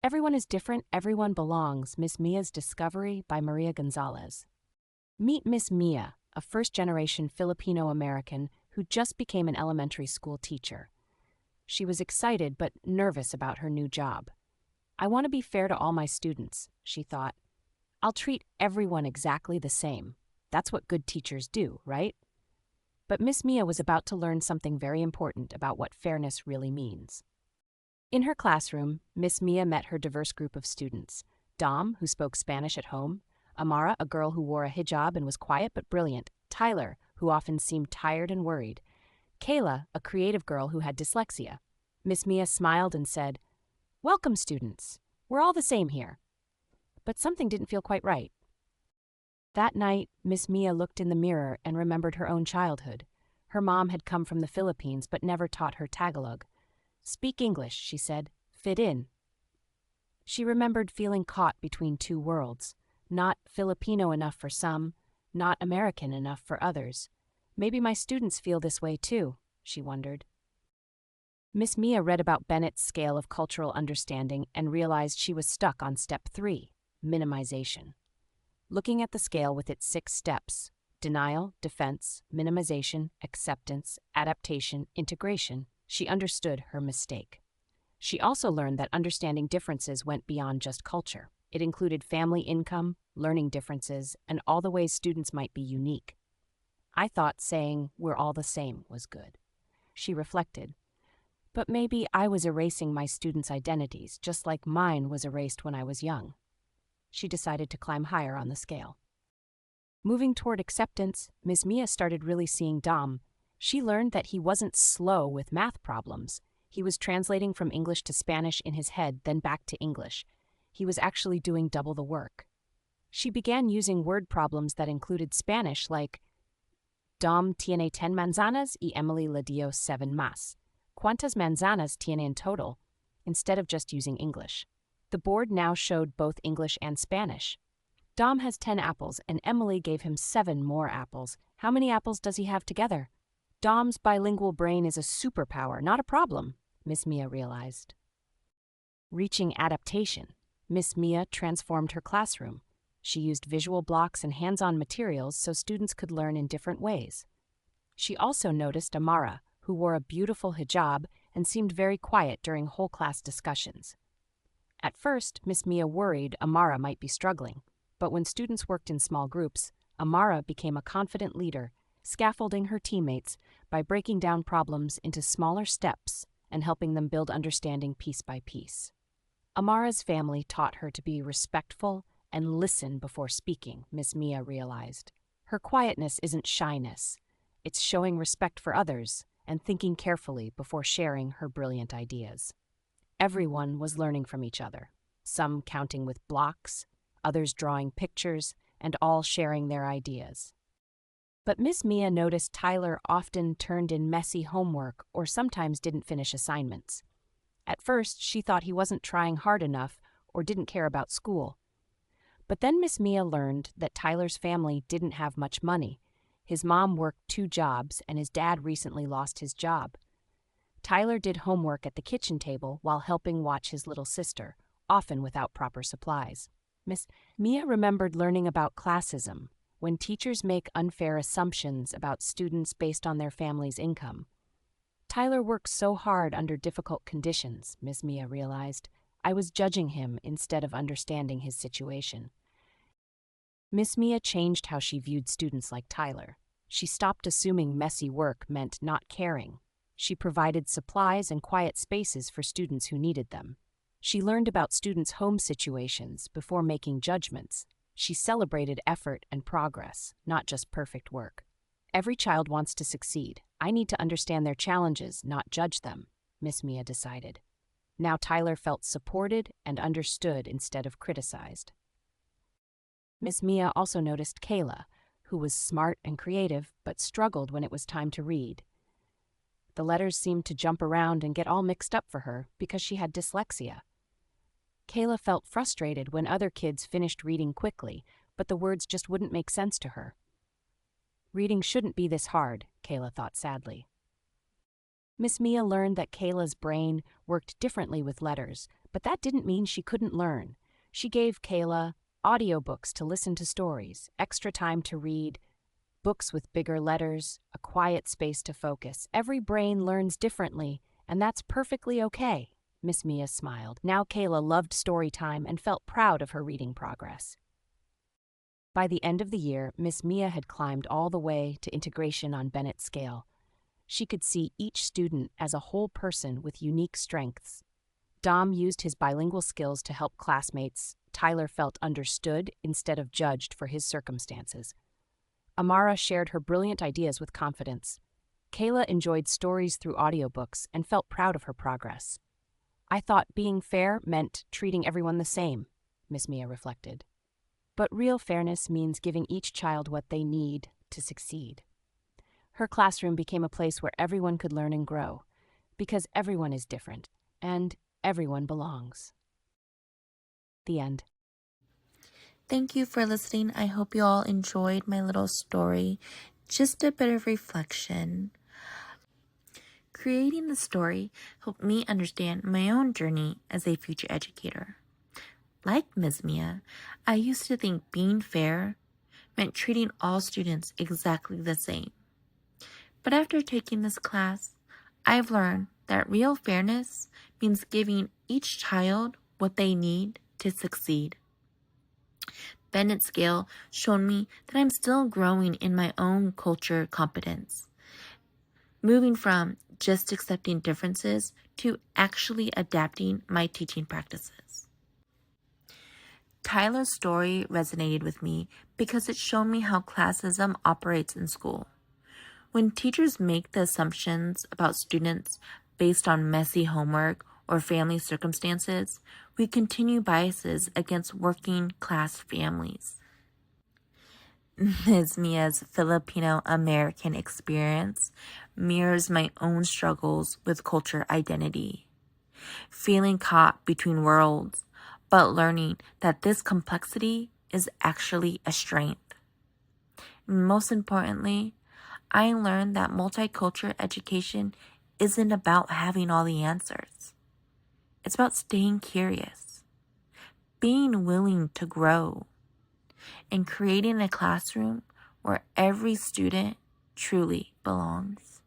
Everyone is different, everyone belongs. Miss Mia's Discovery by Maria Gonzalez. Meet Miss Mia, a first-generation Filipino-American who just became an elementary school teacher. She was excited but nervous about her new job. I want to be fair to all my students, she thought. I'll treat everyone exactly the same. That's what good teachers do, right? But Miss Mia was about to learn something very important about what fairness really means. In her classroom, Miss Mia met her diverse group of students. Dom, who spoke Spanish at home; Amara, a girl who wore a hijab and was quiet but brilliant; Tyler, who often seemed tired and worried; Kayla, a creative girl who had dyslexia. Miss Mia smiled and said, "Welcome, students. We're all the same here." But something didn't feel quite right. That night, Miss Mia looked in the mirror and remembered her own childhood. Her mom had come from the Philippines but never taught her Tagalog. "Speak English," she said. "Fit in." She remembered feeling caught between two worlds, not Filipino enough for some, not American enough for others. Maybe my students feel this way too, she wondered. Miss Mia read about Bennett's scale of cultural understanding and realized she was stuck on step 3, minimization. Looking at the scale with its 6 steps, denial, defense, minimization, acceptance, adaptation, integration, she understood her mistake. She also learned that understanding differences went beyond just culture. It included family income, learning differences, and all the ways students might be unique. I thought saying "we're all the same" was good. She reflected. But maybe I was erasing my students' identities, just like mine was erased when I was young. She decided to climb higher on the scale. Moving toward acceptance, Ms. Mia started really seeing Dom. She learned that he wasn't slow with math problems. He was translating from English to Spanish in his head, then back to English. He was actually doing double the work. She began using word problems that included Spanish, like Dom tiene 10 manzanas y Emily le dio 7 más. ¿Cuántas manzanas tiene en total? Instead of just using English. The board now showed both English and Spanish. Dom has 10 apples, and Emily gave him 7 more apples. How many apples does he have together? Dom's bilingual brain is a superpower, not a problem, Miss Mia realized. Reaching adaptation, Miss Mia transformed her classroom. She used visual blocks and hands-on materials so students could learn in different ways. She also noticed Amara, who wore a beautiful hijab and seemed very quiet during whole class discussions. At first, Miss Mia worried Amara might be struggling, but when students worked in small groups, Amara became a confident leader, scaffolding her teammates by breaking down problems into smaller steps and helping them build understanding piece by piece. Amara's family taught her to be respectful and listen before speaking, Miss Mia realized. Her quietness isn't shyness. It's showing respect for others and thinking carefully before sharing her brilliant ideas. Everyone was learning from each other, some counting with blocks, others drawing pictures, and all sharing their ideas. But Miss Mia noticed Tyler often turned in messy homework or sometimes didn't finish assignments. At first, she thought he wasn't trying hard enough or didn't care about school. But then Miss Mia learned that Tyler's family didn't have much money. His mom worked 2 jobs and his dad recently lost his job. Tyler did homework at the kitchen table while helping watch his little sister, often without proper supplies. Miss Mia remembered learning about classism, when teachers make unfair assumptions about students based on their family's income. Tyler works so hard under difficult conditions, Miss Mia realized. I was judging him instead of understanding his situation. Miss Mia changed how she viewed students like Tyler. She stopped assuming messy work meant not caring. She provided supplies and quiet spaces for students who needed them. She learned about students' home situations before making judgments. She celebrated effort and progress, not just perfect work. Every child wants to succeed. I need to understand their challenges, not judge them, Miss Mia decided. Now Tyler felt supported and understood instead of criticized. Miss Mia also noticed Kayla, who was smart and creative but struggled when it was time to read. The letters seemed to jump around and get all mixed up for her because she had dyslexia. Kayla felt frustrated when other kids finished reading quickly, but the words just wouldn't make sense to her. Reading shouldn't be this hard, Kayla thought sadly. Miss Mia learned that Kayla's brain worked differently with letters, But that didn't mean she couldn't learn. She gave Kayla audiobooks to listen to stories, extra time to read, books with bigger letters, a quiet space to focus. Every brain learns differently, and that's perfectly okay. Miss Mia smiled. Now Kayla loved story time and felt proud of her reading progress. By the end of the year, Miss Mia had climbed all the way to integration on Bennett's scale. She could see each student as a whole person with unique strengths. Dom used his bilingual skills to help classmates. Tyler felt understood instead of judged for his circumstances. Amara shared her brilliant ideas with confidence. Kayla enjoyed stories through audiobooks and felt proud of her progress. I thought being fair meant treating everyone the same, Miss Mia reflected. But real fairness means giving each child what they need to succeed. Her classroom became a place where everyone could learn and grow, because everyone is different, and everyone belongs. The end. Thank you for listening. I hope you all enjoyed my little story. Just a bit of reflection. Creating the story helped me understand my own journey as a future educator. Like Ms. Mia, I used to think being fair meant treating all students exactly the same. But after taking this class, I've learned that real fairness means giving each child what they need to succeed. Bennett's scale showed me that I'm still growing in my own culture competence, moving from just accepting differences to actually adapting my teaching practices. Tyler's story resonated with me because it showed me how classism operates in school. When teachers make the assumptions about students based on messy homework or family circumstances, we continue biases against working class families. Ms. Mia's Filipino American experience mirrors my own struggles with culture identity. Feeling caught between worlds, but learning that this complexity is actually a strength. Most importantly, I learned that multicultural education isn't about having all the answers. It's about staying curious, being willing to grow, and creating a classroom where every student truly belongs.